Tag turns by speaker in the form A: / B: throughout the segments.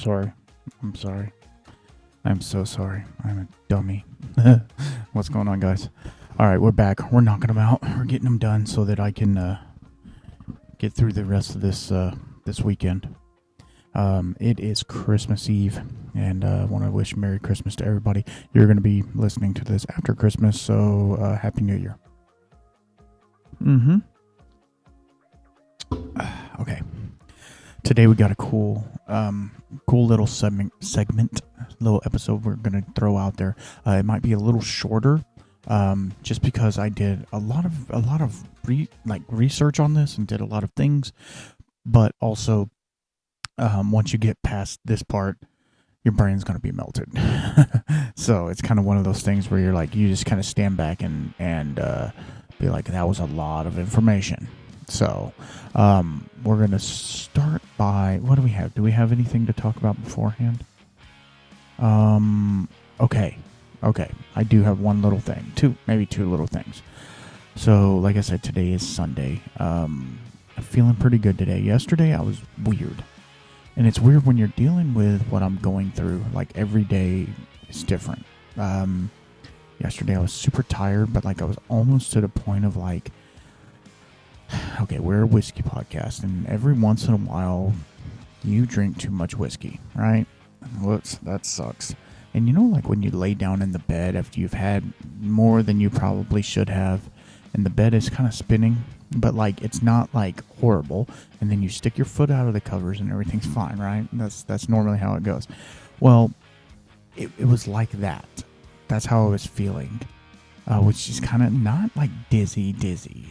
A: sorry. I'm sorry. I'm so sorry. I'm a dummy. What's going on, guys? All right, we're back. We're knocking them out. We're getting them done so that I can get through the rest of this weekend. It is Christmas Eve, and I want to wish Merry Christmas to everybody. You're going to be listening to this after Christmas, so Happy New Year. Okay. Today we got a cool little segment, little episode we're going to throw out there. It might be a little shorter, just because I did a lot of research on this and did a lot of things, but also once you get past this part, your brain's going to be melted. So it's kind of one of those things where you're like, you just kind of stand back and be like, that was a lot of information. So we're going to start by, what do we have? Do we have anything to talk about beforehand? Okay. I do have one little thing. Maybe two little things. So, like I said, today is Sunday. I'm feeling pretty good today. Yesterday, I was weird. And it's weird when you're dealing with what I'm going through. Like, every day is different. Yesterday, I was super tired, but, I was almost to the point of, okay, we're a whiskey podcast, and every once in a while, you drink too much whiskey, right? Whoops, that sucks. And when you lay down in the bed after you've had more than you probably should have, and the bed is kind of spinning, but it's not horrible, and then you stick your foot out of the covers and everything's fine, right? That's normally how it goes. Well, it was like that. That's how I was feeling. Which is kind of not dizzy,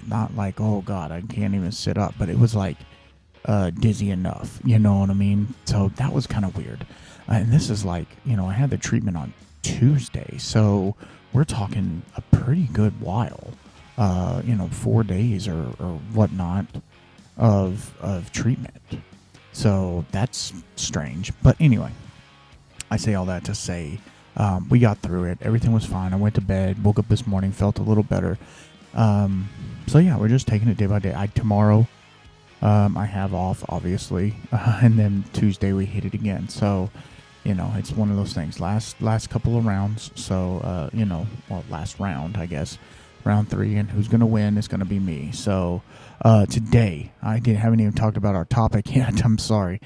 A: not oh God, I can't even sit up, but it was dizzy enough, you know what I mean? So that was kind of weird. And this is I had the treatment on Tuesday, so we're talking a pretty good while, 4 days or whatnot of treatment. So that's strange. But anyway, I say all that to say, we got through it. Everything was fine. I went to bed, woke up this morning, felt a little better. So yeah, we're just taking it day by day. Tomorrow, I have off, obviously, and then Tuesday we hit it again. So, it's one of those things. Last couple of rounds. So, last round, I guess, round 3, and who's gonna win is gonna be me. So, today haven't even talked about our topic yet. I'm sorry.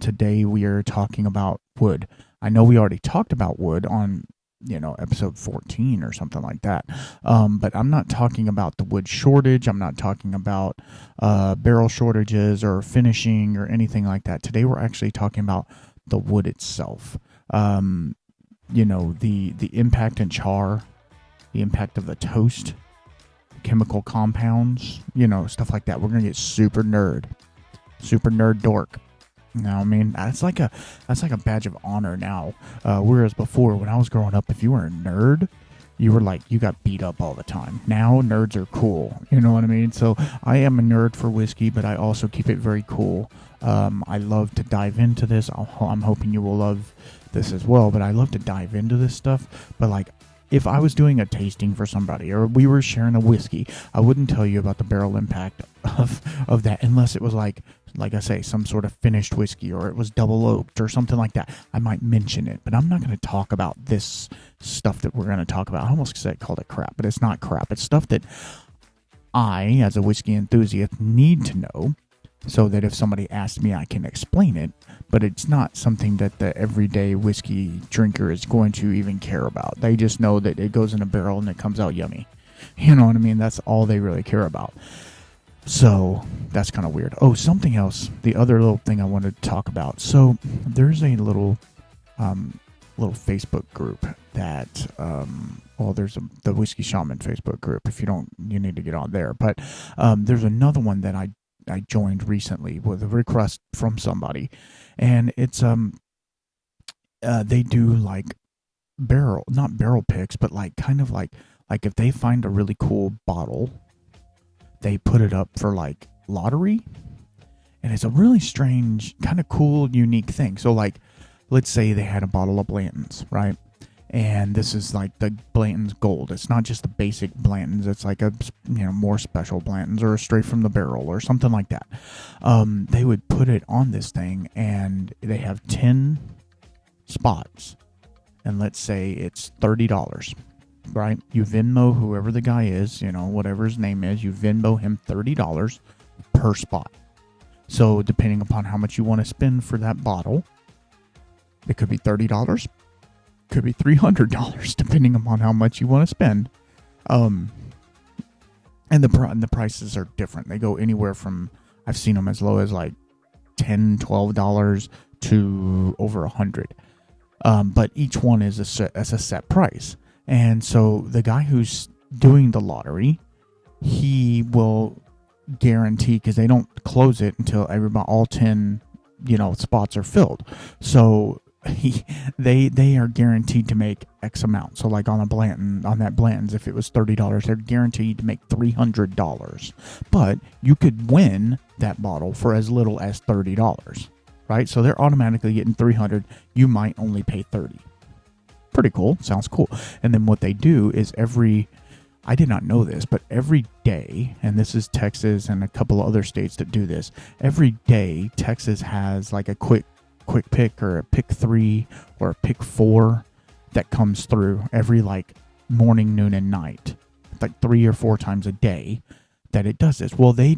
A: Today we are talking about wood. I know we already talked about wood on, episode 14 or something like that. But I'm not talking about the wood shortage. I'm not talking about barrel shortages or finishing or anything like that. Today we're actually talking about the wood itself. The impact in char, the impact of the toast, chemical compounds, stuff like that. We're going to get super nerd dork. You know what I mean? That's like a badge of honor now. Whereas before, when I was growing up, if you were a nerd, you were you got beat up all the time. Now nerds are cool. You know what I mean? So I am a nerd for whiskey, but I also keep it very cool. I love to dive into this. I'm hoping you will love this as well, but I love to dive into this stuff. But if I was doing a tasting for somebody or we were sharing a whiskey, I wouldn't tell you about the barrel impact of that unless it was like I say, some sort of finished whiskey or it was double oaked or something like that. I might mention it, but I'm not going to talk about this stuff that we're going to talk about. I almost called it crap, but it's not crap. It's stuff that I, as a whiskey enthusiast, need to know so that if somebody asks me, I can explain it. But it's not something that the everyday whiskey drinker is going to even care about. They just know that it goes in a barrel and it comes out yummy. You know what I mean? That's all they really care about. So that's kind of weird. Oh, something else. The other little thing I wanted to talk about. So there's a little Facebook group that, there's the Whiskey Shaman Facebook group. If you don't, you need to get on there. But there's another one that I joined recently with a request from somebody, and it's they do not barrel picks, but kind of if they find a really cool bottle, they put it up for lottery, and it's a really strange, kind of cool, unique thing. So let's say they had a bottle of Blanton's, right? And this is like the Blanton's Gold. It's not just the basic Blanton's. It's like a, more special Blanton's or a straight from the barrel or something like that. They would put it on this thing, and they have 10 spots. And let's say it's $30, right? You Venmo whoever the guy is, whatever his name is, you Venmo him $30 per spot. So depending upon how much you want to spend for that bottle, it could be $30. Could be $300 depending upon how much you want to spend. And the prices are different. They go anywhere from, I've seen them as low as like $10, $12 to over $100. But each one is a set price. And so the guy who's doing the lottery, he will guarantee, because they don't close it until all 10 spots are filled. So they are guaranteed to make X amount. So like on that Blanton's, if it was $30, they're guaranteed to make $300. But you could win that bottle for as little as $30, right? So they're automatically getting $300. You might only pay $30. Pretty cool. Sounds cool. And then what they do is I did not know this, but every day, and this is Texas and a couple of other states that do this, every day Texas has like a quick pick or a pick 3 or a pick 4 that comes through every like morning, noon, and night, like 3 or 4 times a day that it does this. Well, they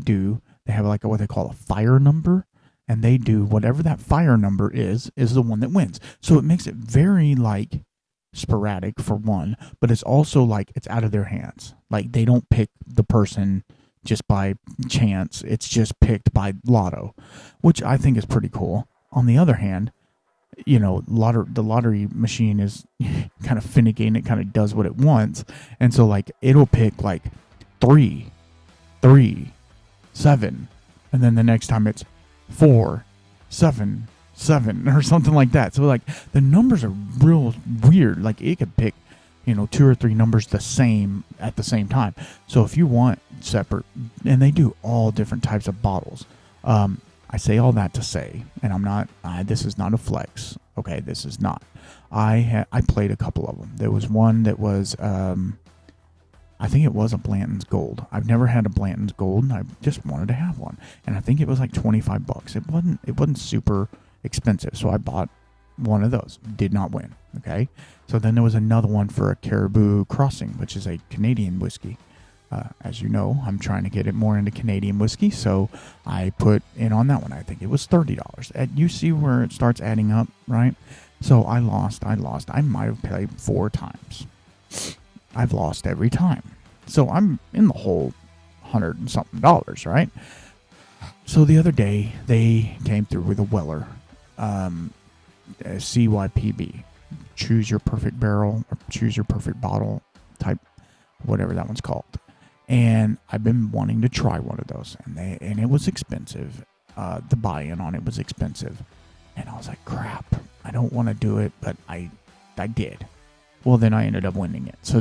A: have like what they call a fire number, and they do whatever that fire number is the one that wins. So it makes it very like sporadic for one, but it's also like it's out of their hands. Like they don't pick the person just by chance. It's just picked by lotto, which I think is pretty cool. On the other hand, the lottery machine is kind of finicky, and it kind of does what it wants. And so like it'll pick like 3, 7, and then the next time it's 4, 7 or something like that. So like the numbers are real weird. Like it could pick 2 or 3 numbers the same at the same time. So if you want separate, and they do all different types of bottles. I say all that to say, and I'm not, this is not a flex. Okay, this is not. I played a couple of them. There was one that was, I think it was a Blanton's Gold. I've never had a Blanton's Gold, and I just wanted to have one. And I think it was like $25. It wasn't super expensive, so I bought one of those. Did not win. Okay, so then there was another one for a Caribou Crossing, which is a Canadian whiskey. As you know, I'm trying to get it more into Canadian whiskey, so I put in on that one. I think it was $30. You see where it starts adding up, right? So I lost. I might have played 4 times. I've lost every time. So I'm in the hole $100 and something, right? So the other day, they came through with a Weller, CYPB, choose your perfect barrel, or choose your perfect bottle type, whatever that one's called. And I've been wanting to try one of those, and it was expensive. The buy-in on it was expensive, and I was like, "Crap, I don't want to do it," but I did. Well, then I ended up winning it, so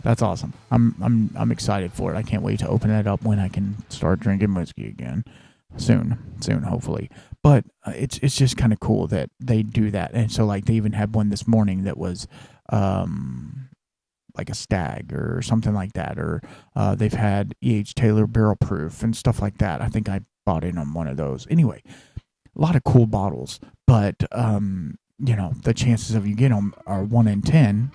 A: that's awesome. I'm excited for it. I can't wait to open it up when I can start drinking whiskey again, soon, hopefully. But it's just kind of cool that they do that, and so like they even had one this morning that was like a stag or something like that, or they've had E.H. Taylor barrel proof and stuff like that. I think I bought in on one of those. Anyway, a lot of cool bottles, but the chances of you get them are 1 in 10,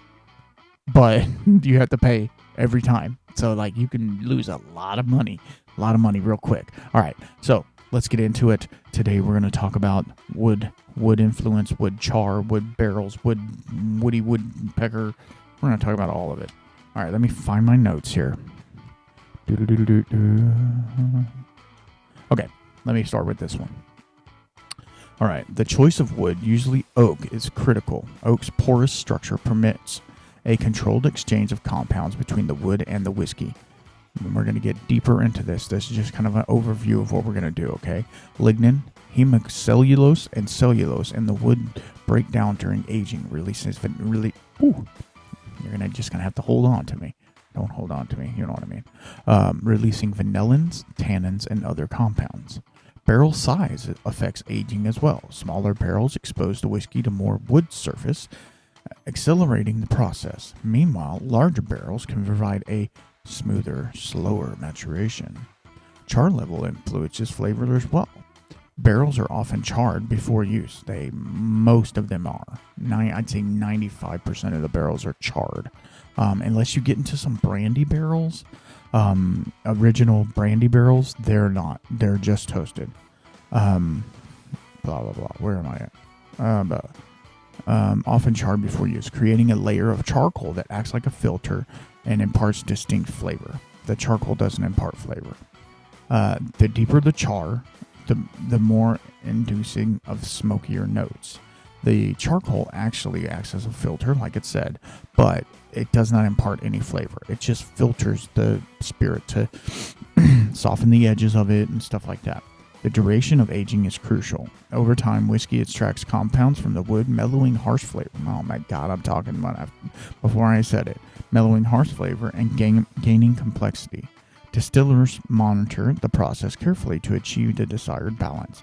A: but you have to pay every time. So like you can lose a lot of money real quick. All right, so let's get into it. Today we're going to talk about wood influence, wood char, wood barrels, woody woodpecker. We're going to talk about all of it. All right, let me find my notes here. Okay, let me start with this one. All right, the choice of wood, usually oak, is critical. Oak's porous structure permits a controlled exchange of compounds between the wood and the whiskey. And we're going to get deeper into this. This is just kind of an overview of what we're going to do, okay? Lignin, hemicellulose, and cellulose in the wood break down during aging. You're just going to have to hold on to me. Don't hold on to me, you know what I mean. Releasing vanillins, tannins, and other compounds. Barrel size affects aging as well. Smaller barrels expose the whiskey to more wood surface accelerating the process. Meanwhile, larger barrels can provide a smoother, slower maturation. Char level influences flavor as well. Barrels are often charred before use. Most of them are. I'd say 95% of the barrels are charred. Unless you get into some brandy barrels, original brandy barrels, they're not. They're just toasted. Blah, blah, blah. Where am I at? Often charred before use, creating a layer of charcoal that acts like a filter and imparts distinct flavor. The charcoal doesn't impart flavor. The deeper the char, the more inducing of smokier notes. The charcoal actually acts as a filter, like it said, but it does not impart any flavor. It just filters the spirit to soften the edges of it and stuff like that. The duration of aging is crucial. Over time, whiskey extracts compounds from the wood, mellowing harsh flavor. Oh my God, I'm talking about before I said it. Mellowing harsh flavor and gaining complexity. Distillers monitor the process carefully to achieve the desired balance.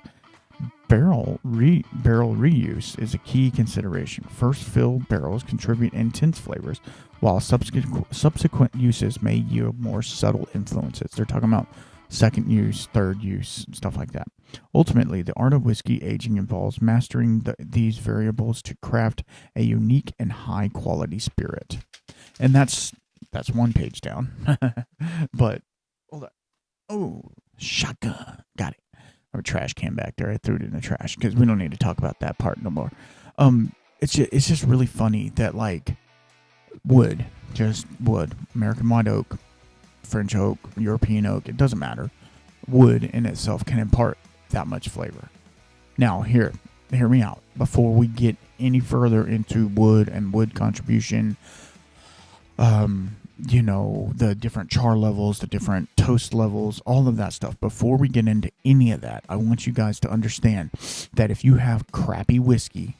A: Barrel reuse is a key consideration. First fill barrels contribute intense flavors, while subsequent uses may yield more subtle influences. They're talking about second use, third use, stuff like that. Ultimately, the art of whiskey aging involves mastering these variables to craft a unique and high-quality spirit. And that's one page down. But hold on. Oh, shotgun. Got it. I have a trash can back there. I threw it in the trash because we don't need to talk about that part no more. It's just really funny that, like, wood, American white oak, French oak, European oak, it doesn't matter. Wood in itself can impart that much flavor. Now, hear me out. Before we get any further into wood and wood contribution, the different char levels, the different toast levels, all of that stuff. Before we get into any of that, I want you guys to understand that if you have crappy whiskey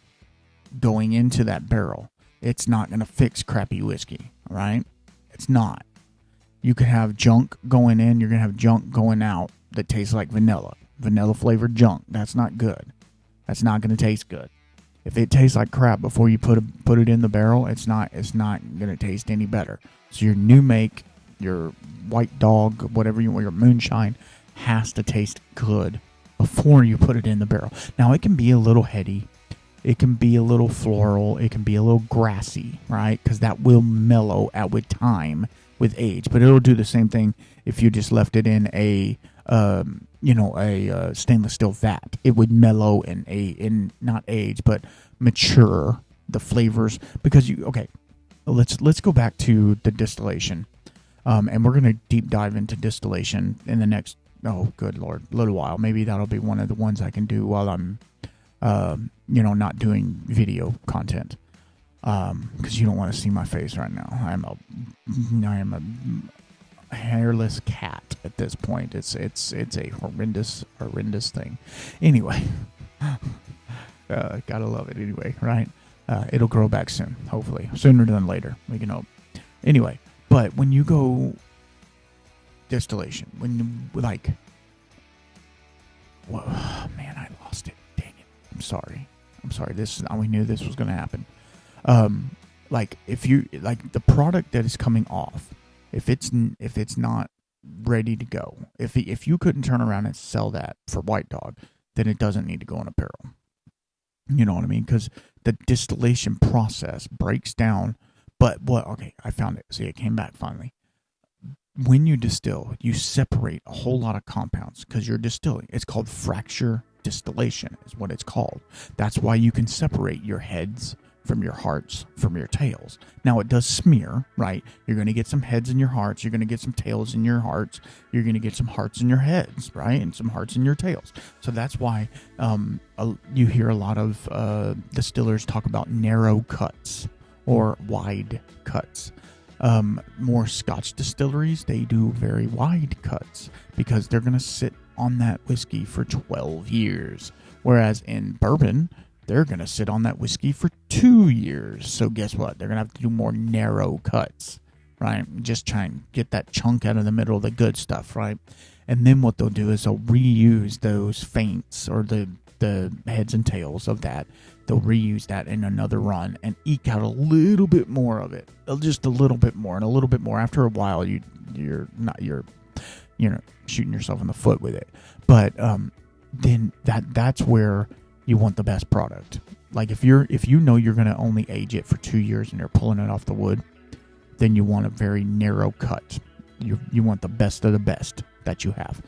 A: going into that barrel, it's not going to fix crappy whiskey, all right? It's not. You can have junk going in, you're going to have junk going out that tastes like vanilla flavored junk. That's not good. That's not going to taste good. If it tastes like crap before you put it in the barrel, it's not going to taste any better. So your new make, your white dog, whatever you want, your moonshine, has to taste good before you put it in the barrel. Now, it can be a little heady. It can be a little floral. It can be a little grassy, right? Because that will mellow out with time, with age. But it'll do the same thing if you just left it in a stainless steel vat. It would mellow and not age, but mature the flavors. Because let's go back to the distillation, and we're gonna deep dive into distillation in the next good lord, little while. Maybe that'll be one of the ones I can do while I'm not doing video content, because you don't want to see my face right now. I am a hairless cat at this point. It's a horrendous thing. Anyway, gotta love it anyway, right? It'll grow back soon, hopefully, sooner than later. We can hope. Anyway, but when you go distillation, I lost it. Dang it! I'm sorry. We knew this was going to happen. If you the product that is coming off, if it's not ready to go, if you couldn't turn around and sell that for White Dog, then it doesn't need to go in a barrel. You know what I mean? Because the distillation process breaks down. But I found it. See, it came back finally. When you distill, you separate a whole lot of compounds because you're distilling. It's called fracture distillation is what it's called. That's why you can separate your heads from your hearts, from your tails. Now, it does smear, right? You're going to get some heads in your hearts. You're going to get some tails in your hearts. You're going to get some hearts in your heads, right? And some hearts in your tails. So that's why you hear a lot of distillers talk about narrow cuts or wide cuts. More Scotch distilleries, they do very wide cuts because they're going to sit on that whiskey for 12 years. Whereas in bourbon, they're going to sit on that whiskey for 2 years. So guess what? They're going to have to do more narrow cuts, right? Just try and get that chunk out of the middle of the good stuff, right? And then what they'll do is they'll reuse those feints or the the heads and tails of that. They'll reuse that in another run and eke out a little bit more of it, just a little bit more and a little bit more. After a while, you're shooting yourself in the foot with it. But then that's where you want the best product. Like if you know you're going to only age it for 2 years and you're pulling it off the wood, then you want a very narrow cut. You want the best of the best that you have.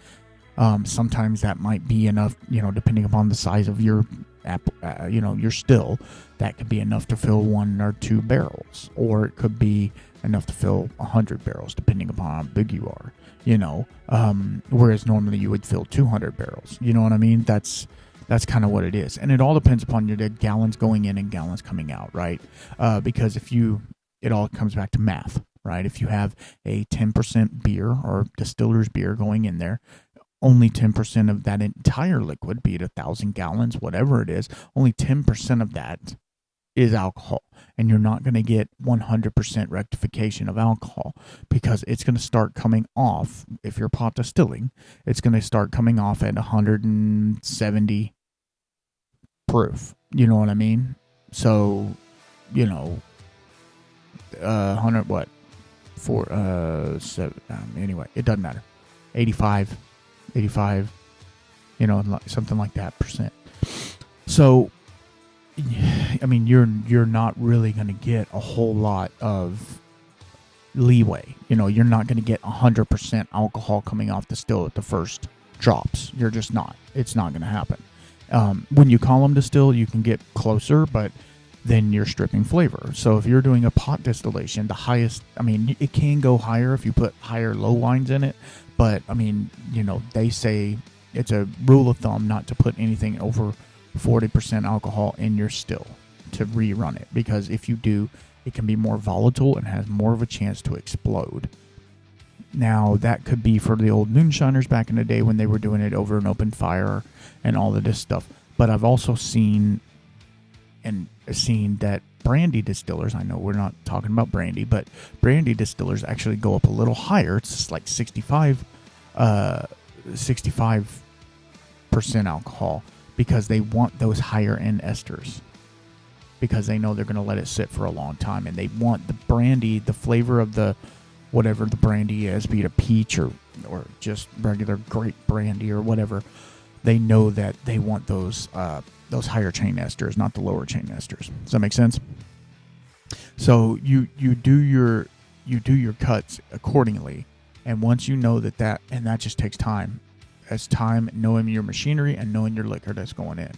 A: Sometimes that might be enough, depending upon the size of your your still, that could be enough to fill 1 or 2 barrels, or it could be enough to fill 100 barrels, depending upon how big you are. Whereas normally you would fill 200 barrels. You know what I mean? That's kind of what it is, and it all depends upon your gallons going in and gallons coming out, right? Because it all comes back to math, right? If you have a 10% beer or distiller's beer going in there, only 10% of that entire liquid, be it 1,000 gallons, whatever it is, only 10% of that is alcohol. And you're not going to get 100% rectification of alcohol, because it's going to start coming off, if you're pot distilling, it's going to start coming off at 170 proof. You know what I mean? So, 100 what? Anyway, it doesn't matter. 85, something like that percent. So, I mean, you're not really going to get a whole lot of leeway. You're not going to get 100% alcohol coming off the still at the first drops. You're just not. It's not going to happen. When you column distill, you can get closer, but then you're stripping flavor. So if you're doing a pot distillation, the highest, it can go higher if you put higher low wines in it. But, they say it's a rule of thumb not to put anything over 40% alcohol in your still to rerun it. Because if you do, it can be more volatile and has more of a chance to explode. Now, that could be for the old moonshiners back in the day when they were doing it over an open fire and all of this stuff. But I've also seen that brandy distillers, I know we're not talking about brandy, but brandy distillers actually go up a little higher. It's just like 65% alcohol, because they want those higher end esters, because they know they're going to let it sit for a long time, and they want the brandy, the flavor of the whatever the brandy is, be it a peach or just regular grape brandy or whatever. They know that they want those higher chain esters, not the lower chain esters. Does that make sense? So you do your cuts accordingly, and once you know that and that just takes time. It's time knowing your machinery and knowing your liquor that's going in,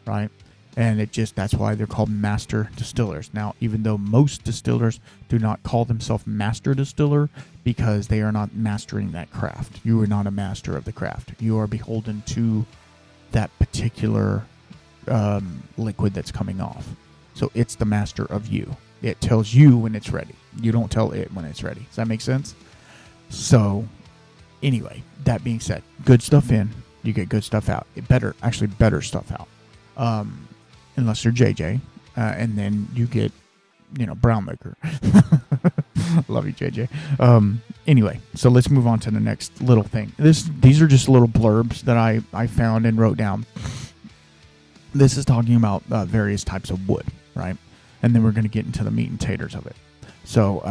A: right? And that's why they're called master distillers. Now, even though most distillers do not call themselves master distiller, because they are not mastering that craft. You are not a master of the craft. You are beholden to that particular liquid that's coming off. So it's the master of you. It tells you when it's ready. You don't tell it when it's ready. Does that make sense? So anyway, that being said, good stuff in, you get good stuff out. Better stuff out. Unless you're JJ, and then you get, brown liquor. Love you, JJ. Anyway, so let's move on to the next little thing. These are just little blurbs that I found and wrote down. This is talking about various types of wood, right? And then we're going to get into the meat and taters of it. So,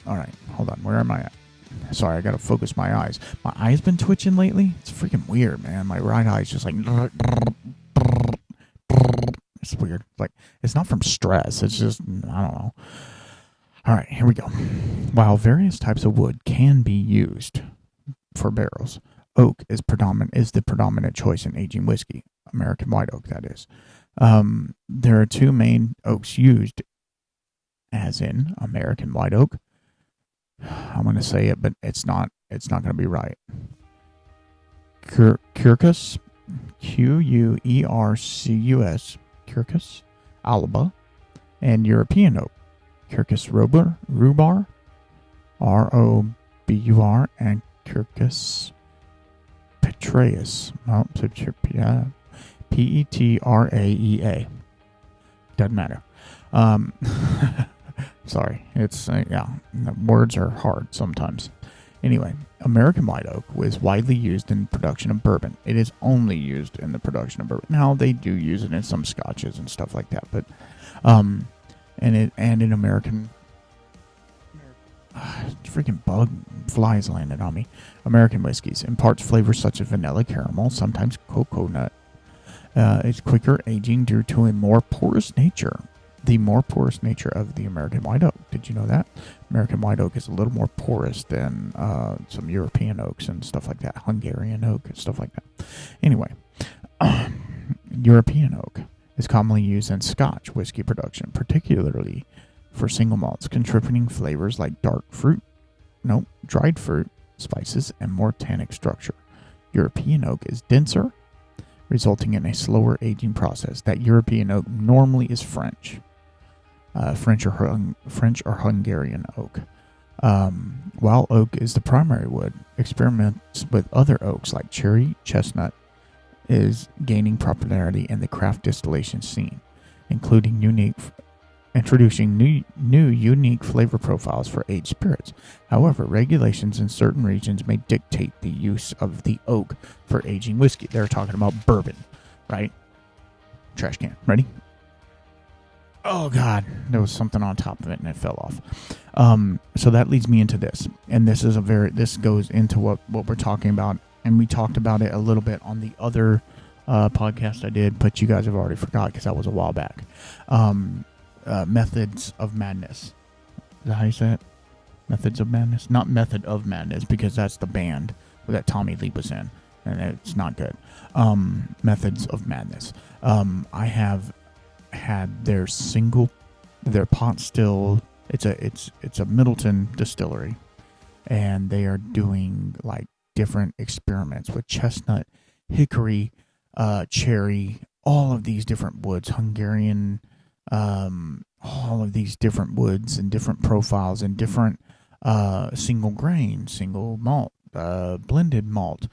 A: all right, hold on. Where am I at? Sorry, I got to focus my eyes. My eye's been twitching lately. It's freaking weird, man. My right eye's just like... It's weird. Like, it's not from stress. It's just, I don't know. All right, here we go. While various types of wood can be used for barrels, oak is the predominant choice in aging whiskey. American white oak, that is. There are two main oaks used, as in American white oak. I'm going to say it, but it's not going to be right. Quercus, Quercus, Quercus alba, and European oak, Quercus rubur, Robur, and Quercus petraeus. Well, Petraea. Doesn't matter. Sorry, it's words are hard sometimes. Anyway, American white oak was widely used in production of bourbon. It is only used in the production of bourbon. Now they do use it in some scotches and stuff like that, but and in American freaking bug flies landed on me. American whiskeys imparts flavors such as vanilla, caramel, sometimes coconut. It's quicker aging due to a more porous nature. The more porous nature of the American white oak. Did you know that? American white oak is a little more porous than some European oaks and stuff like that. Hungarian oak and stuff like that. Anyway, European oak is commonly used in Scotch whiskey production, particularly for single malts, contributing flavors like dried fruit, spices, and more tannic structure. European oak is denser, resulting in a slower aging process. That European oak normally is French or Hungarian oak. While oak is the primary wood, experiments with other oaks like cherry, chestnut is gaining popularity in the craft distillation scene, including introducing new unique flavor profiles for aged spirits. However, regulations in certain regions may dictate the use of the oak for aging whiskey. They're talking about bourbon, right? Trash can. Ready? Oh God, there was something on top of it and it fell off. So that leads me into this, and this goes into what we're talking about, and we talked about it a little bit on the other podcast I did, but you guys have already forgot because that was a while back. Methods of Madness. Is that how you say it? Methods of Madness? Not Method of Madness, because that's the band that Tommy Lee was in, and it's not good. Methods of Madness. I have had their pot still. It's a Middleton distillery, and they are doing like different experiments with chestnut, hickory, cherry, all of these different woods, Hungarian, all of these different woods and different profiles and different single grain, single malt, blended malt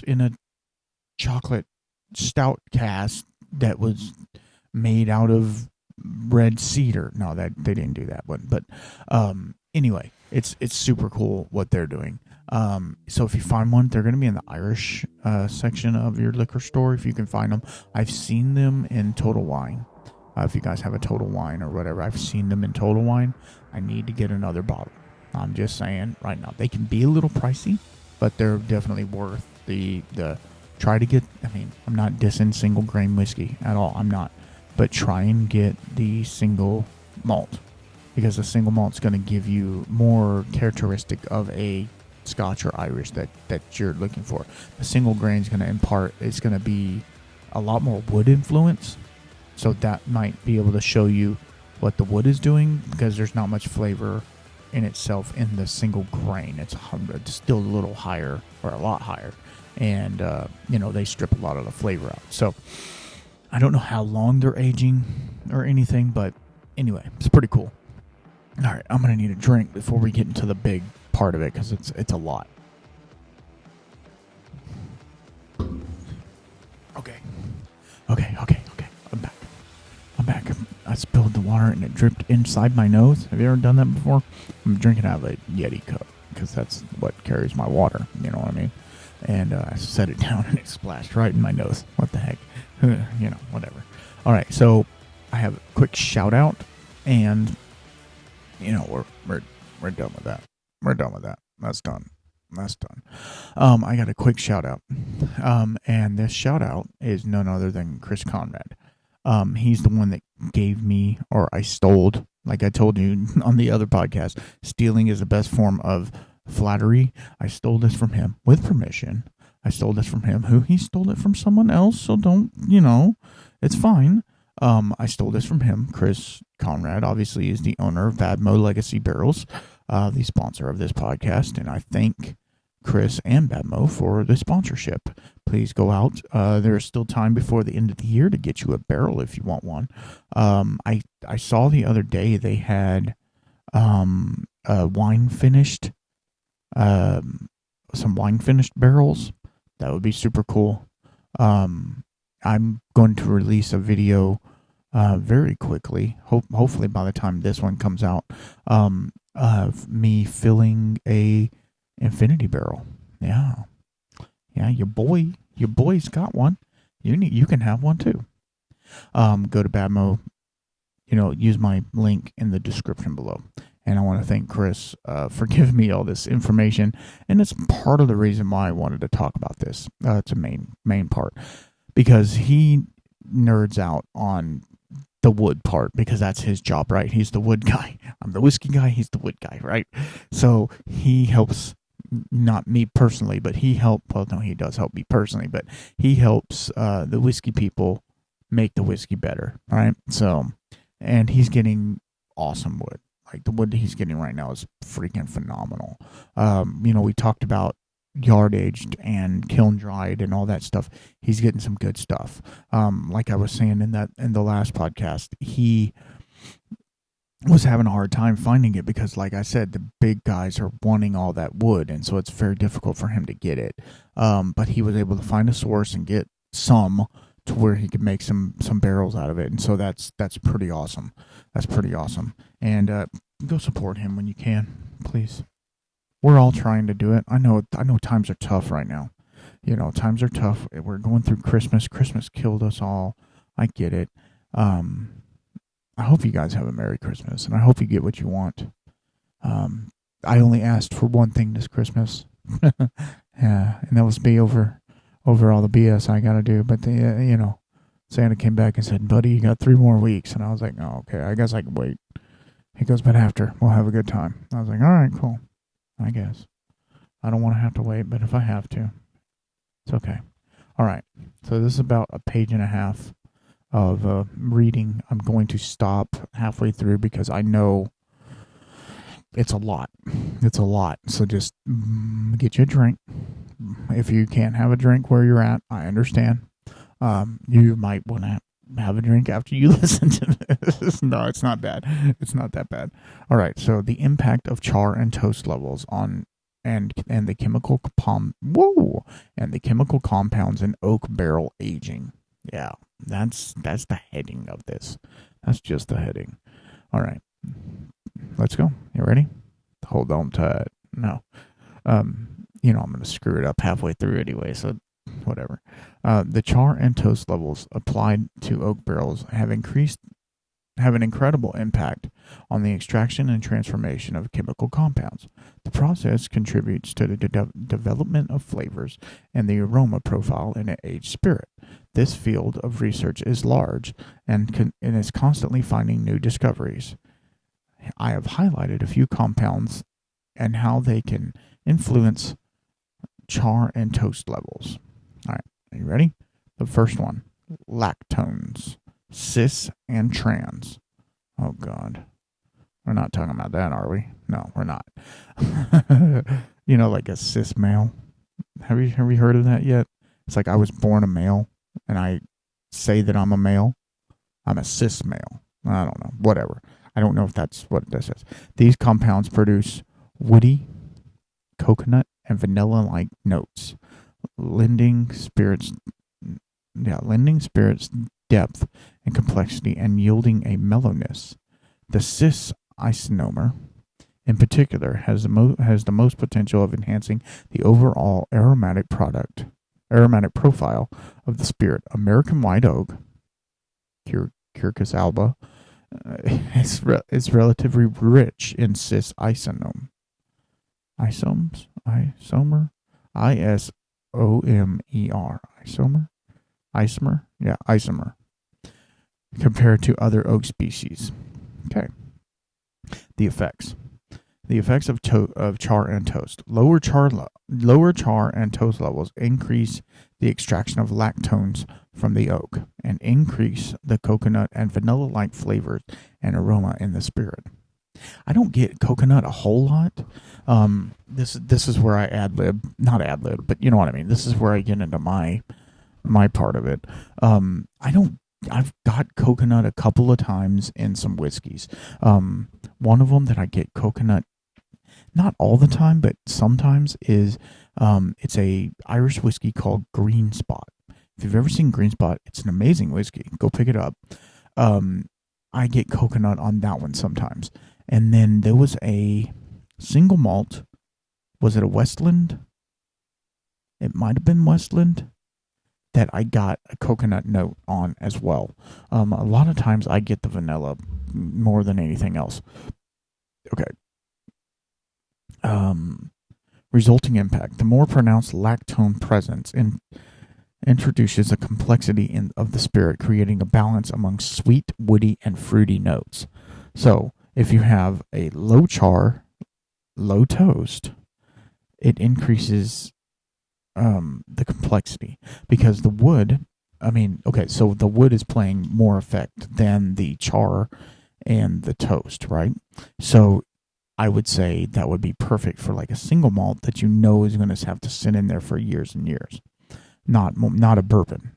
A: in a chocolate stout cask that was made out of red cedar. No, that they didn't do that one, but anyway, it's super cool what they're doing. So if you find one, they're going to be in the Irish section of your liquor store if you can find them. I've seen them in Total Wine. If you guys have a Total Wine or whatever, I've seen them in Total Wine. I need to get another bottle. I'm just saying right now. They can be a little pricey, but they're definitely worth the try to get. I mean, I'm not dissing single grain whiskey at all. I'm not. But try and get the single malt, because the single malt's going to give you more characteristic of a Scotch or Irish that you're looking for. The single grain is going to impart. It's going to be a lot more wood influence. So that might be able to show you what the wood is doing, because there's not much flavor in itself in the single grain. It's still a little higher, or a lot higher, and they strip a lot of the flavor out. So I don't know how long they're aging or anything, but anyway, it's pretty cool. All right, I'm gonna need a drink before we get into the big part of it, because it's a lot. Okay. I'm back. I spilled the water and it dripped inside my nose. Have you ever done that before? I'm drinking out of a Yeti cup because that's what carries my water. You know what I mean? And I set it down and it splashed right in my nose. What the heck? Whatever. All right, so I have a quick shout out, and we're done with that. We're done with that. That's done. I got a quick shout out, and this shout out is none other than Chris Conrad. He's the one that gave me, or I stole, like I told you on the other podcast, stealing is the best form of flattery. I stole this from him with permission. I stole this from him. He stole it from someone else, so don't, it's fine. I stole this from him. Chris Conrad, obviously, is the owner of Badmo Legacy Barrels, the sponsor of this podcast, and I thank Chris and Badmo for the sponsorship. Please go out. There is still time before the end of the year to get you a barrel if you want one. I saw the other day they had wine finished, some wine finished barrels. That would be super cool. I'm going to release a video very quickly, hopefully by the time this one comes out, of me filling a infinity barrel. Yeah. Yeah, your boy's got one. You can have one too. Go to Badmo, use my link in the description below. And I want to thank Chris for giving me all this information. And it's part of the reason why I wanted to talk about this. It's a main part. Because he nerds out on the wood part, because that's his job, right? He's the wood guy. I'm the whiskey guy. He's the wood guy, right? So he helps, not me personally, but he does help me personally, but he helps the whiskey people make the whiskey better, right? So, and he's getting awesome wood. Like the wood that he's getting right now is freaking phenomenal. We talked about yard aged and kiln dried and all that stuff. He's getting some good stuff. Like I was saying in the last podcast, he was having a hard time finding it because, like I said, the big guys are wanting all that wood, and so it's very difficult for him to get it. But he was able to find a source and get some to where he could make some barrels out of it, and so that's pretty awesome. That's pretty awesome. And go support him when you can, please. We're all trying to do it. I know times are tough right now. Times are tough. We're going through Christmas. Christmas killed us all. I get it. I hope you guys have a Merry Christmas, and I hope you get what you want. I only asked for one thing this Christmas, yeah, and that was be over all the BS I got to do. But Santa came back and said, "Buddy, you got 3 more weeks," and I was like, "Oh, okay. I guess I can wait." He goes, "But after, we'll have a good time." I was like, "All right, cool. I guess I don't want to have to wait, but if I have to, it's okay." All right. So this is about a page and a half of reading. I'm going to stop halfway through because I know it's a lot. It's a lot. So just get you a drink. If you can't have a drink where you're at, I understand. You might want to have a drink after you listen to this. No, it's not bad. It's not that bad. All right. So the impact of char and toast levels on and the chemical compounds in oak barrel aging. Yeah, that's the heading of this. That's just the heading. All right. Let's go. You ready? Hold on tight. No. I'm going to screw it up halfway through anyway, so whatever. The char and toast levels applied to oak barrels have an incredible impact on the extraction and transformation of chemical compounds. The process contributes to the development of flavors and the aroma profile in an aged spirit. This field of research is large and is constantly finding new discoveries. I have highlighted a few compounds and how they can influence char and toast levels. All right, are you ready? The first one, lactones, cis and trans. Oh God, we're not talking about that, are we? No, we're not. Like a cis male. Have you heard of that yet? It's like I was born a male, and I say that I'm a male. I'm a cis male. I don't know. Whatever. I don't know if that's what this is. These compounds produce woody, coconut, and vanilla-like notes, lending spirits depth and complexity and yielding a mellowness. The cis isomer, in particular, has the most potential of enhancing the overall aromatic profile of the spirit. American white oak, Quercus alba, is relatively rich in cis isomer. Isomer. Compared to other oak species. Okay. The effects of char and toast. Lower char and toast levels increase the extraction of lactones from the oak and increase the coconut and vanilla-like flavors and aroma in the spirit. I don't get coconut a whole lot. This is where I not ad lib, but you know what I mean. This is where I get into my part of it. I've got coconut a couple of times in some whiskeys. One of them that I get coconut, not all the time, but sometimes is it's a Irish whiskey called Green Spot. If you've ever seen Green Spot, it's an amazing whiskey. Go pick it up. I get coconut on that one sometimes. And then there was a single malt was it a Westland? It might have been Westland that I got a coconut note on as well. A lot of times I get the vanilla more than anything else. Okay. Resulting impact. The more pronounced lactone presence introduces a complexity of the spirit, creating a balance among sweet, woody, and fruity notes. So, if you have a low char, low toast, it increases the complexity because the wood. So the wood is playing more effect than the char and the toast, right? So I would say that would be perfect for like a single malt that you know is going to have to sit in there for years and years. Not a bourbon.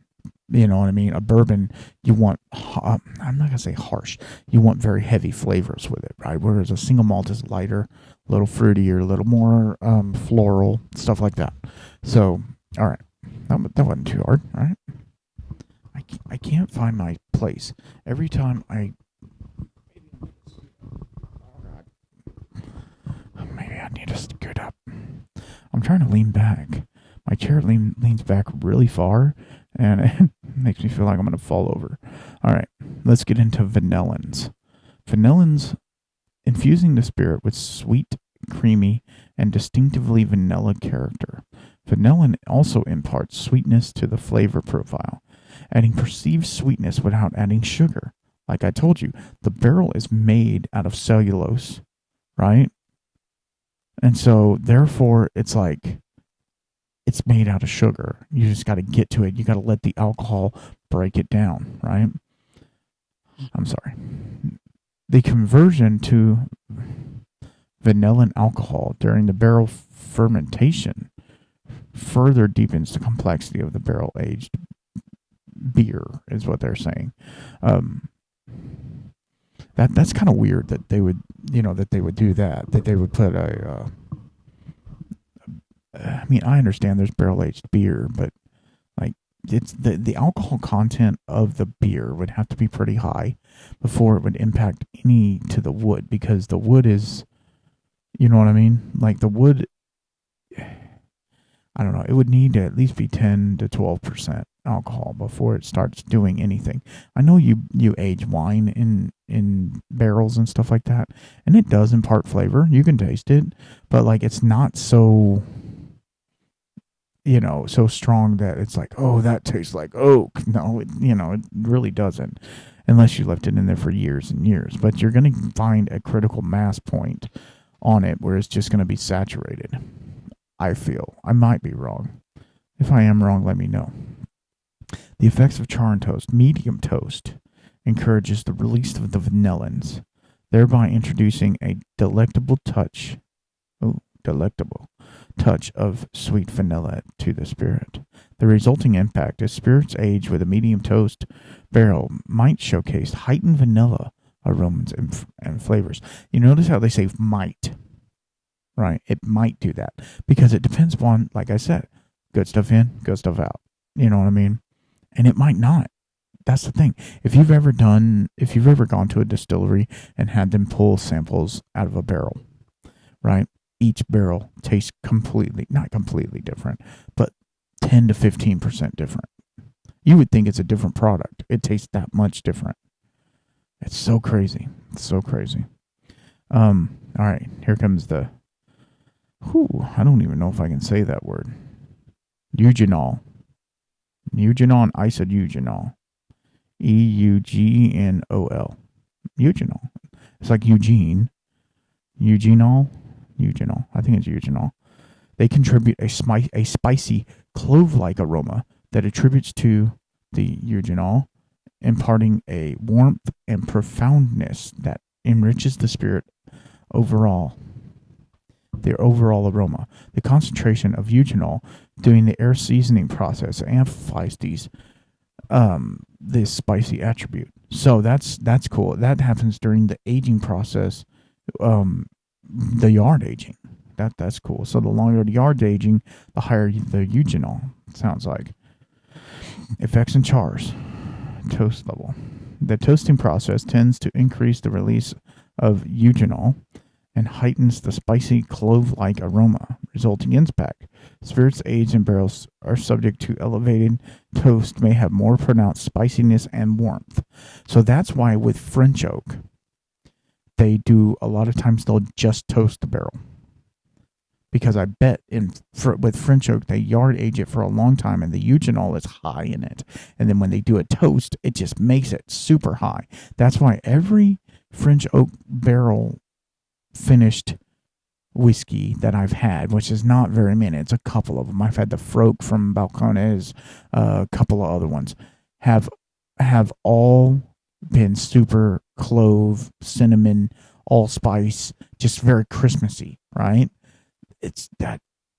A: You know what I mean? A bourbon, you want, I'm not going to say harsh, you want very heavy flavors with it, right? Whereas a single malt is lighter, a little fruitier, a little more floral, stuff like that. So, all right. That wasn't too hard, all right? I can't find my place. Every time maybe I need to scoot up. I'm trying to lean back. My chair leans back really far, and it makes me feel like I'm going to fall over. All right, let's get into vanillins. Vanillins, infusing the spirit with sweet, creamy, and distinctively vanilla character. Vanillin also imparts sweetness to the flavor profile, adding perceived sweetness without adding sugar. Like I told you, the barrel is made out of cellulose, right? And so, therefore, it's like it's made out of sugar. You just got to get to it. You got to let the alcohol break it down, right? I'm sorry. The conversion to vanillin alcohol during the barrel fermentation further deepens the complexity of the barrel-aged beer, is what they're saying. That's kind of weird that they would, do that. That they would put a. I understand there's barrel-aged beer, but like it's the alcohol content of the beer would have to be pretty high before it would impact any to the wood, because the wood is, you know what I mean? Like the wood, I don't know. It would need to at least be 10 to 12% alcohol before it starts doing anything. I know you age wine in barrels and stuff like that, and it does impart flavor. You can taste it, but like it's not so, so strong that it's like, oh, that tastes like oak. No, it really doesn't, unless you left it in there for years and years. But you're going to find a critical mass point on it where it's just going to be saturated. I feel. I might be wrong. If I am wrong, let me know. The effects of char and toast. Medium toast encourages the release of the vanillins, thereby introducing a delectable touch of sweet vanilla to the spirit. The resulting impact is spirits aged with a medium toast barrel might showcase heightened vanilla aromas and flavors. You notice how they say might, right? It might do that because it depends upon, like I said, good stuff in, good stuff out. You know what I mean? And it might not. That's the thing. If you've ever gone to a distillery and had them pull samples out of a barrel, right? Each barrel tastes not completely different, but 10 to 15% different. You would think it's a different product. It tastes that much different. It's so crazy. All right, here comes the, I don't even know if I can say that word. Eugenol and isoeugenol. EUGENOL. Eugenol. It's like Eugene. Eugenol. I think it's eugenol. They contribute a spicy clove-like aroma that attributes to the eugenol, imparting a warmth and profoundness that enriches the spirit overall. The overall aroma. The concentration of eugenol during the air seasoning process amplifies this spicy attribute. So that's cool. That happens during the aging process, the yard aging. That's cool. So the longer the yard aging, the higher the eugenol. Sounds like. Effects and chars. Toast level. The toasting process tends to increase the release of eugenol, and heightens the spicy clove-like aroma, resulting in impact. Spirits aged in barrels are subject to elevated toast, may have more pronounced spiciness and warmth. So that's why with French oak, they do a lot of times they'll just toast the barrel. Because I bet with French oak, they yard age it for a long time and the eugenol is high in it. And then when they do a toast, it just makes it super high. That's why every French oak barrel finished whiskey that I've had, which is not very many, it's a couple of them. I've had the Froke from Balcones, a couple of other ones, have all been super clove, cinnamon, allspice, just very Christmassy, right? It's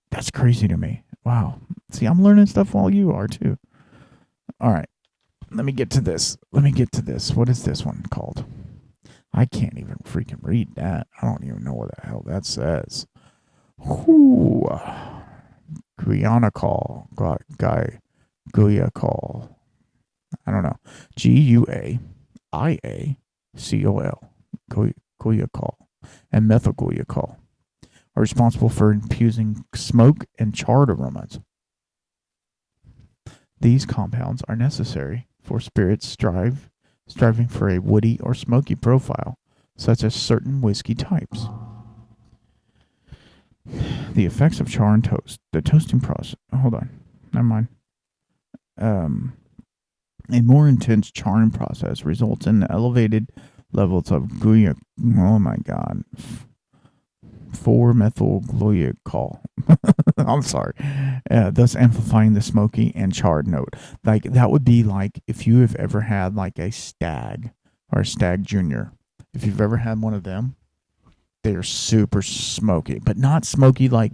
A: that's crazy to me. Wow. See, I'm learning stuff while you are too. All right. Let me get to this. What is this one called? I can't even freaking read that. I don't even know what the hell that says. Whoo. Guyanacol. Guayacol. I don't know. Guaiacol. Guayacol. And methylguayacol are responsible for infusing smoke and charred aromas. These compounds are necessary for spirits striving for a woody or smoky profile, such as certain whiskey types. The effects of char and toast. The toasting process. Hold on. Never mind. A more intense charring process results in elevated levels of 4-methylguayacol. I'm sorry. Thus amplifying the smoky and charred note. Like, that would be like if you have ever had like a stag or a stag junior. If you've ever had one of them, they're super smoky, but not smoky like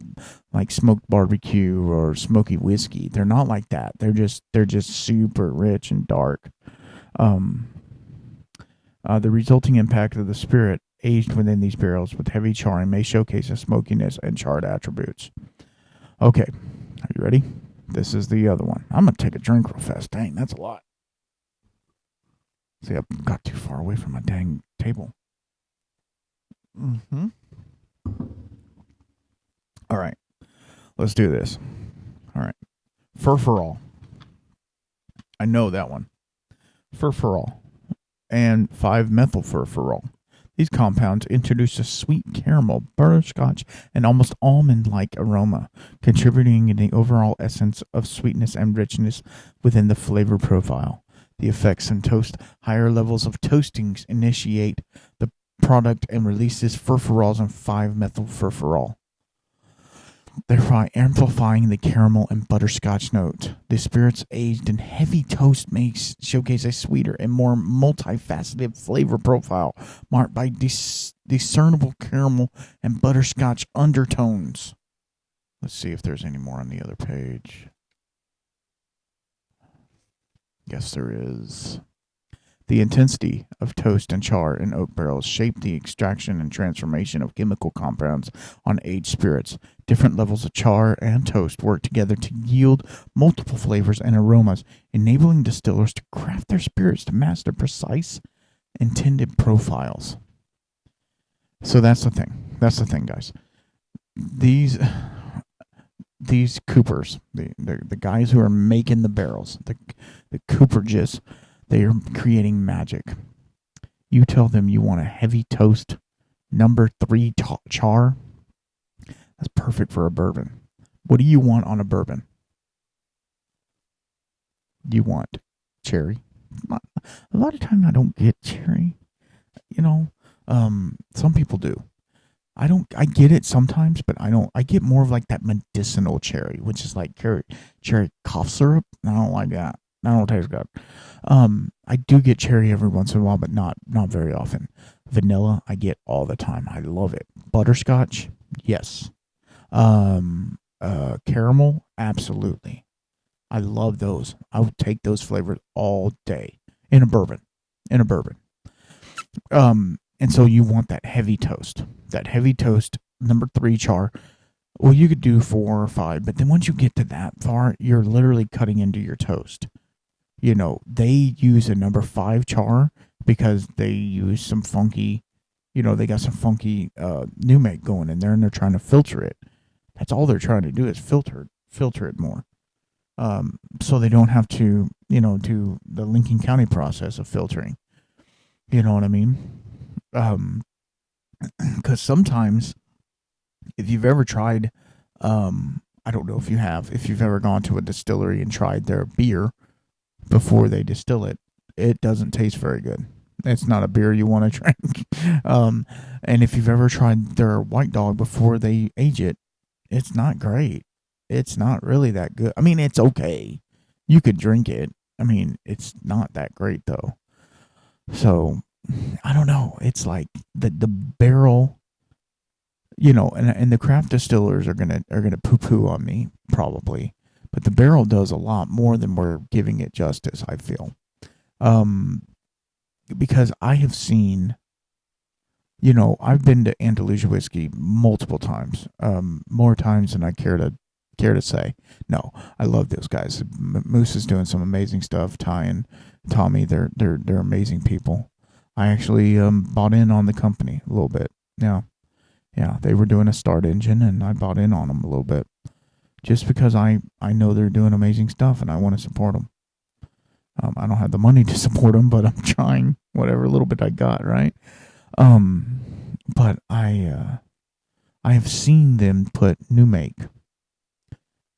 A: smoked barbecue or smoky whiskey. They're not like that. They're just super rich and dark. The resulting impact of the spirit aged within these barrels with heavy charring may showcase a smokiness and charred attributes. Okay, are you ready? This is the other one. I'm going to take a drink real fast. Dang, that's a lot. See, I got too far away from my dang table. All right, let's do this. All right, furfural. I know that one. Furfural and 5-methylfurfural. These compounds introduce a sweet caramel, butterscotch, and almost almond-like aroma, contributing in the overall essence of sweetness and richness within the flavor profile. The effects in toast. Higher levels of toastings initiate the product and releases furfurols and 5-methylfurfural, thereby amplifying the caramel and butterscotch note. The spirits aged in heavy toast may showcase a sweeter and more multifaceted flavor profile, marked by discernible caramel and butterscotch undertones. Let's see if there's any more on the other page. Yes, there is. The intensity of toast and char in oak barrels shape the extraction and transformation of chemical compounds on aged spirits. Different levels of char and toast work together to yield multiple flavors and aromas, enabling distillers to craft their spirits to match their precise intended profiles. So that's the thing. That's the thing, guys. These coopers, the guys who are making the barrels, the cooperages, they are creating magic. You tell them you want a heavy toast, number 3 char. That's perfect for a bourbon. What do you want on a bourbon? You want cherry. A lot of times I don't get cherry. Some people do. I get it sometimes, but I don't. I get more of like that medicinal cherry, which is like cherry cough syrup. I don't like that. I don't taste good. I do get cherry every once in a while, but not very often. Vanilla, I get all the time. I love it. Butterscotch, yes. Caramel, absolutely. I love those. I would take those flavors all day in a bourbon. And so you want that heavy toast. That heavy toast, number 3 char. Well, you could do 4 or 5, but then once you get to that far, you're literally cutting into your toast. They use a number 5 char because they use some funky They got some funky new make going in there, and they're trying to filter it. That's all they're trying to do is filter it more. So they don't have to, do the Lincoln County process of filtering. You know what I mean? Because sometimes, if you've ever tried, I don't know if you've ever gone to a distillery and tried their beer before they distill it, it doesn't taste very good. It's not a beer you want to drink. And if you've ever tried their White Dog before they age it, it's not great. It's not really that good. I mean, it's okay. You could drink it. I mean, it's not that great though. So I don't know. It's like the barrel, and the craft distillers are gonna poo poo on me probably, but the barrel does a lot more than we're giving it justice. I feel, because I have seen, I've been to Andalusia whiskey multiple times, more times than I care to say. No, I love those guys. Moose is doing some amazing stuff. Ty and Tommy, they're amazing people. I actually bought in on the company a little bit. Yeah, they were doing a start engine, and I bought in on them a little bit, just because I know they're doing amazing stuff, and I want to support them. I don't have the money to support them, but I'm trying whatever little bit I got, right? But I have seen them put new make.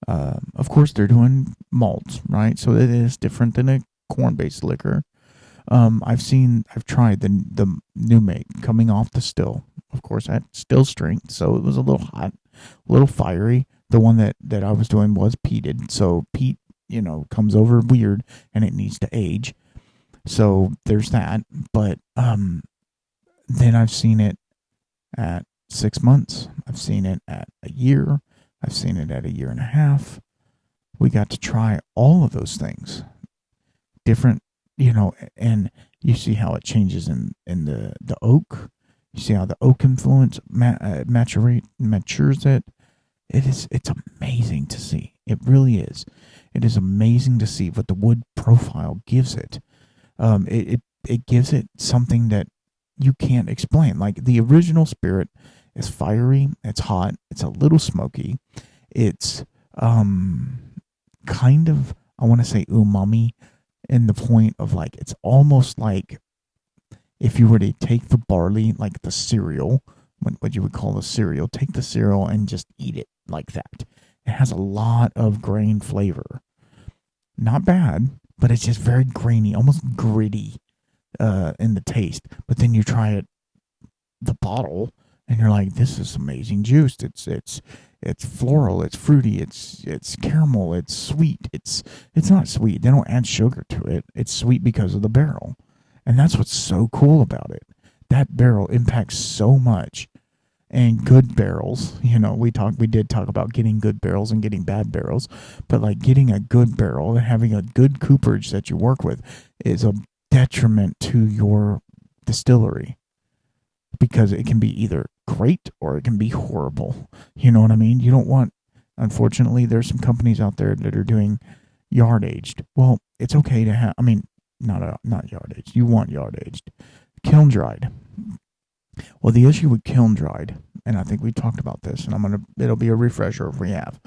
A: Of course, they're doing malts, right? So it is different than a corn-based liquor. I've tried the new make coming off the still. Of course, at still strength, so it was a little hot, a little fiery. The one that I was doing was peated, so peat, comes over weird, and it needs to age. So there's that. But then I've seen it at 6 months. I've seen it at a year. I've seen it at a year and a half. We got to try all of those things. Different, and you see how it changes in the oak. You see how the oak influence matures it. It's amazing to see. It really is. It is amazing to see what the wood profile gives it. It gives it something that you can't explain. Like the original spirit is fiery, it's hot, it's a little smoky. It's kind of, I want to say umami, in the point of like, it's almost like if you were to take the barley, like the cereal, what you would call the cereal, take the cereal and just eat it like that. It has a lot of grain flavor. Not bad, but it's just very grainy, almost gritty in the taste. But then you try it, the bottle, and you're like, this is amazing juice. It's floral, it's fruity, it's caramel, it's sweet. It's not sweet. They don't add sugar to it. It's sweet because of the barrel. And that's what's so cool about it. That barrel impacts so much. And good barrels, we did talk about getting good barrels and getting bad barrels, but like getting a good barrel and having a good cooperage that you work with is a detriment to your distillery, because it can be either great or it can be horrible. You know what I mean? You don't want, unfortunately, there's some companies out there that are doing yard aged. Well, it's okay to have, not yard aged. You want yard aged. Kiln dried. Well, the issue with kiln dried, and I think we talked about this, and it'll be a refresher if we have.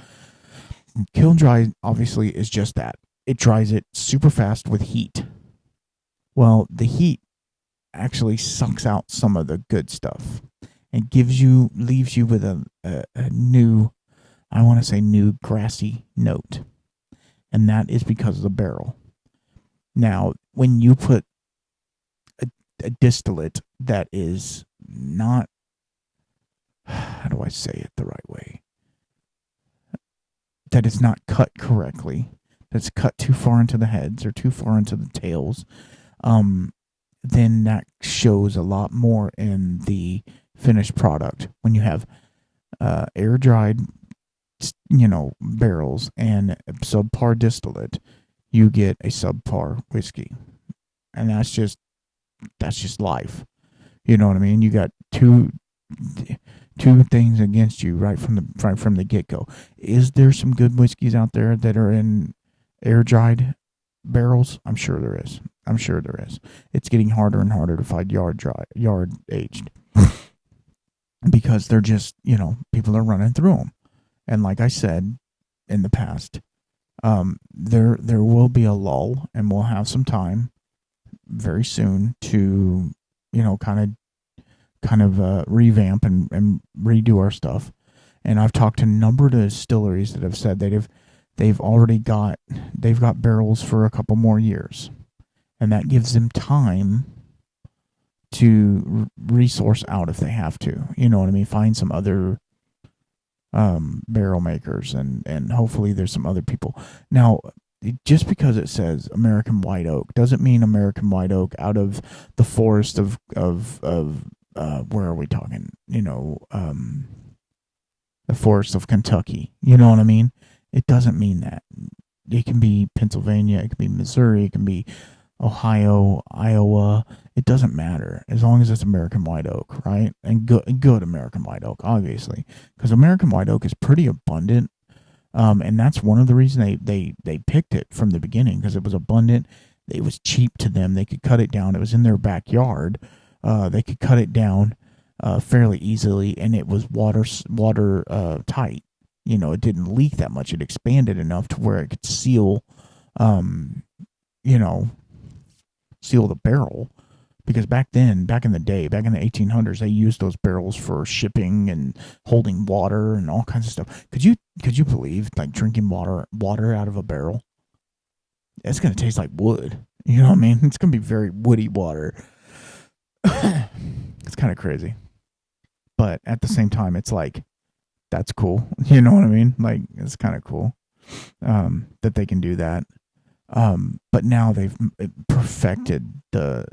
A: Kiln dried obviously is just that. It dries it super fast with heat. Well, the heat actually sucks out some of the good stuff and leaves you with a new, I want to say new grassy note. And that is because of the barrel. Now, when you put a distillate that is not, how do I say it the right way? That is not cut correctly, that's cut too far into the heads or too far into the tails, then that shows a lot more in the finished product. When you have air dried, barrels and subpar distillate, you get a subpar whiskey, and that's just life. You know what I mean? You got two things against you right from the get go. Is there some good whiskeys out there that are in air dried barrels? I'm sure there is. It's getting harder and harder to find yard aged. because they're just, people are running through them. And like I said in the past, there will be a lull, and we'll have some time very soon to, kind of revamp and redo our stuff. And I've talked to a number of distilleries that have said that they've got barrels for a couple more years, and that gives them time to resource out if they have to. You know what I mean? Find some other barrel makers, and hopefully there's some other people. Now, just because it says American white oak doesn't mean American white oak out of the forest of where are we talking? The forest of Kentucky. You know what I mean? It doesn't mean that. It can be Pennsylvania, it can be Missouri, it can be Ohio, Iowa. It doesn't matter as long as it's American white oak, right? And good American white oak, obviously, because American white oak is pretty abundant, and that's one of the reasons they picked it from the beginning, because it was abundant. It was cheap to them. They could cut it down. It was in their backyard. They could cut it down fairly easily, and it was water tight. It didn't leak that much. It expanded enough to where it could seal, seal the barrel. Because back in the day, back in the 1800s, they used those barrels for shipping and holding water and all kinds of stuff. Could you believe, like, drinking water out of a barrel? It's gonna taste like wood. You know what I mean? It's gonna be very woody water. It's kind of crazy, but at the same time, it's like, that's cool. You know what I mean? Like, it's kind of cool that they can do that. But now they've perfected the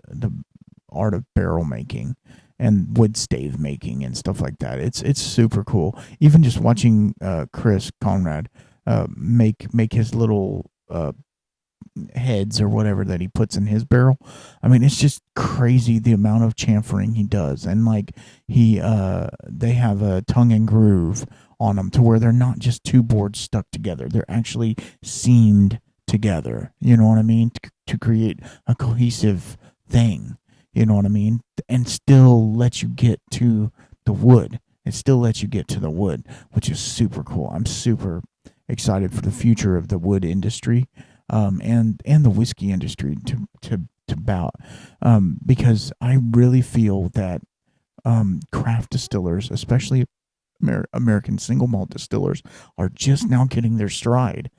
A: art of barrel making and wood stave making and stuff like that. It's super cool. Even just watching Chris Conrad make his little heads or whatever that he puts in his barrel. I mean, it's just crazy the amount of chamfering he does. And like they have a tongue and groove on them to where they're not just two boards stuck together. They're actually seamed together. You know what I mean? To create a cohesive thing. You know what I mean? And still let you get to the wood. It still lets you get to the wood, which is super cool. I'm super excited for the future of the wood industry, and the whiskey industry to bout, because I really feel that craft distillers, especially American single malt distillers, are just now getting their stride.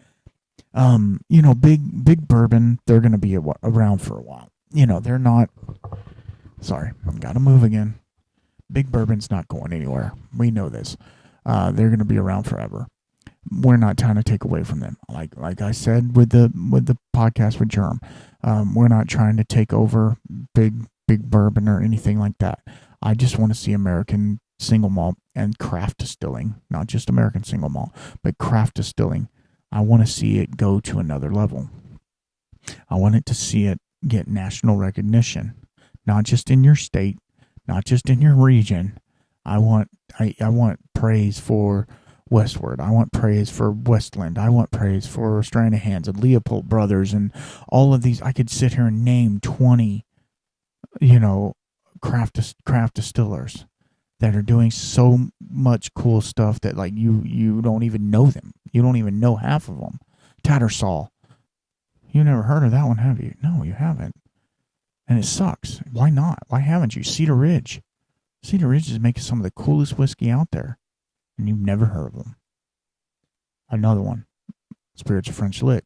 A: Big bourbon, they're going to be around for a while. They're not. Sorry, gotta move again. Big bourbon's not going anywhere. We know this. They're going to be around forever. We're not trying to take away from them. Like I said with the podcast with Germ, we're not trying to take over big bourbon or anything like that. I just want to see American single malt and craft distilling, not just American single malt, but craft distilling. I want to see it go to another level. I want to see it get national recognition, not just in your state, not just in your region. I want praise for Westward. I want praise for Westland. I want praise for Stranahan's and Leopold Brothers and all of these. I could sit here and name 20, craft distillers that are doing so much cool stuff that, like, you don't even know them. You don't even know half of them. Tattersall. You never heard of that one, have you? No, you haven't. And it sucks. Why not? Why haven't you? Cedar Ridge. Cedar Ridge is making some of the coolest whiskey out there, and you've never heard of them. Another one, Spirits of French Lick,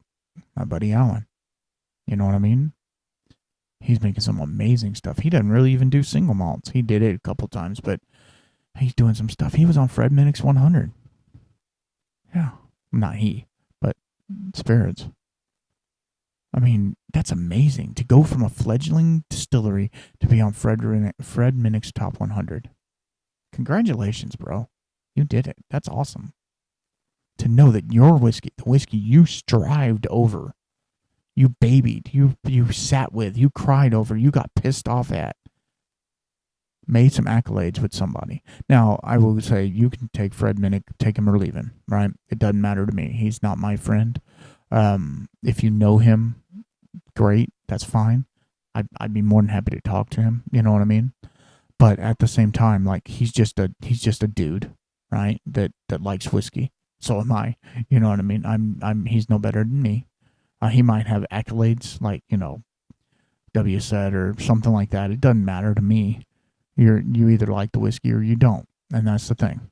A: my buddy Alan. You know what I mean? He's making some amazing stuff. He doesn't really even do single malts. He did it a couple times, but he's doing some stuff. He was on Fred Minnick's 100. Yeah. Not he, but Spirits. I mean, that's amazing. To go from a fledgling distillery to be on Fred Minnick's Top 100. Congratulations, bro. You did it. That's awesome. To know that your whiskey, the whiskey you strived over, you babied, you sat with, you cried over, you got pissed off at, made some accolades with somebody. Now, I will say, you can take Fred Minnick, take him or leave him, right? It doesn't matter to me. He's not my friend. If you know him, great, that's fine. I'd be more than happy to talk to him. You know what I mean? but at the same time, like he's just a dude, right? That likes whiskey. So am I. You know what I mean? He's no better than me. He might have accolades like WSET or something like that. It doesn't matter to me. You either like the whiskey or you don't, and that's the thing.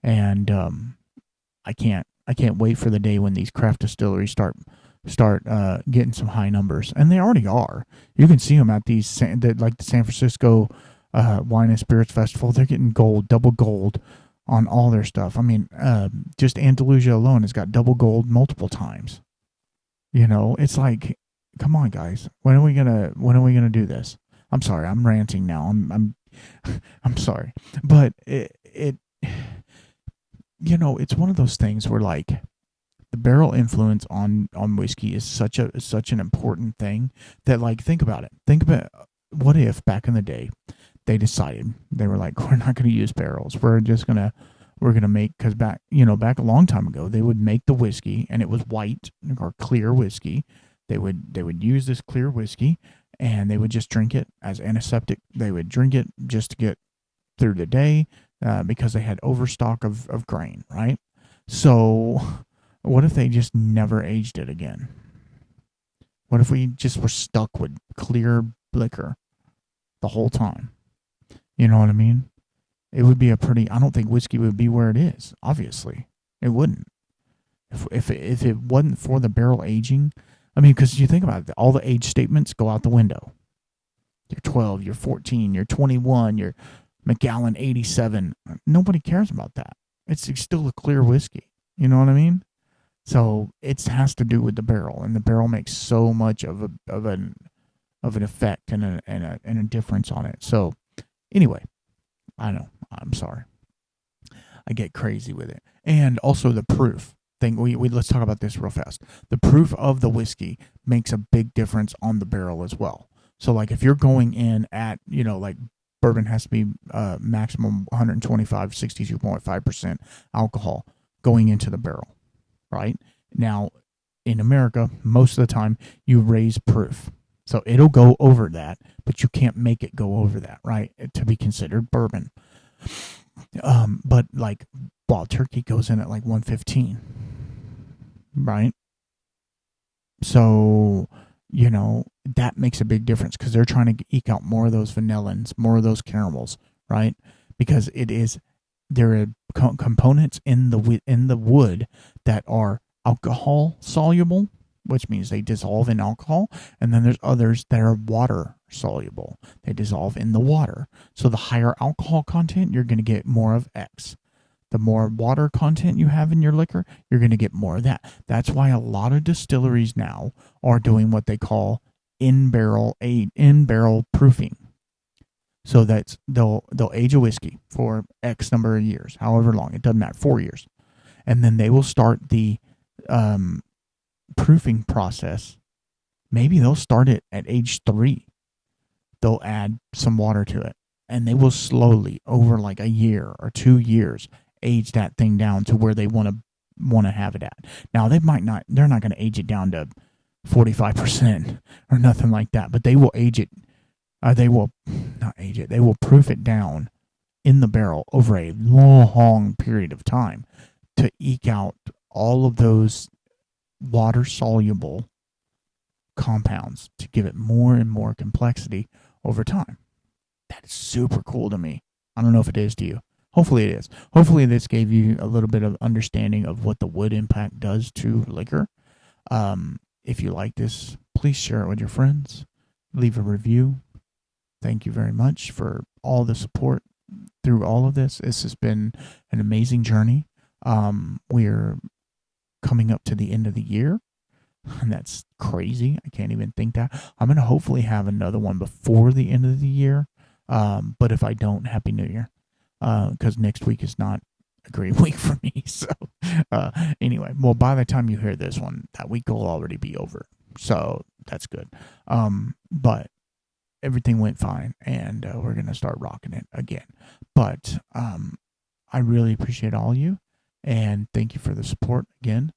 A: And I can't wait for the day when these craft distilleries start getting some high numbers, and they already are. You can see them at these like the San Francisco Wine and Spirits Festival. They're getting gold, double gold on all their stuff. I mean, just Andalusia alone has got double gold multiple times. It's like, come on, guys. When are we gonna do this? I'm sorry, I'm ranting now. I'm sorry, but it it's one of those things where like the barrel influence on whiskey is such an important thing that, like, think about it. Think about what if back in the day they decided, they were like, we're not going to use barrels. We're gonna make, because back a long time ago they would make the whiskey and it was white or clear whiskey. They would use this clear whiskey and they would just drink it as antiseptic. They would drink it just to get through the day because they had overstock of grain, right? So what if they just never aged it again? What if we just were stuck with clear liquor the whole time? You know what I mean? It would be I don't think whiskey would be where it is, obviously. It wouldn't. If it wasn't for the barrel aging, I mean, because you think about it, all the age statements go out the window. You're 12, you're 14, you're 21, you're Macallan 87. Nobody cares about that. It's still a clear whiskey. You know what I mean? So it has to do with the barrel, and the barrel makes so much of an effect and a difference on it. So anyway, I know, I'm sorry, I get crazy with it. And also the proof thing. We let's talk about this real fast. The proof of the whiskey makes a big difference on the barrel as well. So like if you're going in at like bourbon has to be maximum 125, 62.5% alcohol going into the barrel. Right? Now, in America, most of the time, you raise proof. So it'll go over that, but you can't make it go over that, right? To be considered bourbon. But like Wild Turkey goes in at like 115, right? So, that makes a big difference because they're trying to eke out more of those vanillins, more of those caramels, right? Because there are components in the wood that are alcohol soluble, which means they dissolve in alcohol, and then there's others that are water soluble. They dissolve in the water. So the higher alcohol content, you're going to get more of X. The more water content you have in your liquor, you're going to get more of that. That's why a lot of distilleries now are doing what they call in-barrel proofing. So that's they'll age a whiskey for X number of years, however long, it doesn't matter, 4 years, and then they will start the proofing process. Maybe they'll start it at age 3. They'll add some water to it, and they will slowly, over like a year or 2 years, age that thing down to where they want to have it at. Now they're not going to age it down to 45% or nothing like that, but they will age it. They will not age it. They will proof it down in the barrel over a long period of time to eke out all of those water-soluble compounds to give it more and more complexity over time. That is super cool to me. I don't know if it is to you. Hopefully it is. Hopefully this gave you a little bit of understanding of what the wood impact does to liquor. If you like this, please share it with your friends. Leave a review. Thank you very much for all the support through all of this. This has been an amazing journey. We're coming up to the end of the year, and that's crazy. I can't even think that. I'm going to hopefully have another one before the end of the year. But if I don't, Happy New Year. Because next week is not a great week for me. So anyway, well, by the time you hear this one, that week will already be over. So that's good. But everything went fine, and we're going to start rocking it again. But I really appreciate all of you, and thank you for the support again.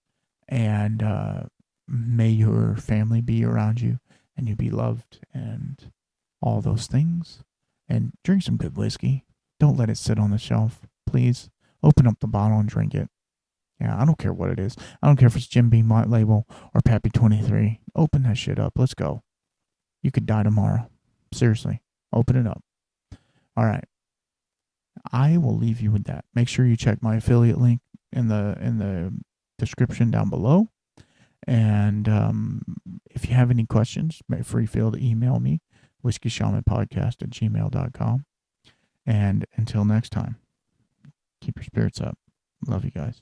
A: And may your family be around you, and you be loved, and all those things. and drink some good whiskey. Don't let it sit on the shelf, please. Open up the bottle and drink it. Yeah, I don't care what it is. I don't care if it's Jim Beam White Label or Pappy 23. Open that shit up. Let's go. You could die tomorrow. Seriously. Open it up. All right. I will leave you with that. Make sure you check my affiliate link in the description down below. And if you have any questions, feel to email me, whiskeyshamanpodcast@gmail.com. And until next time, keep your spirits up. Love you guys.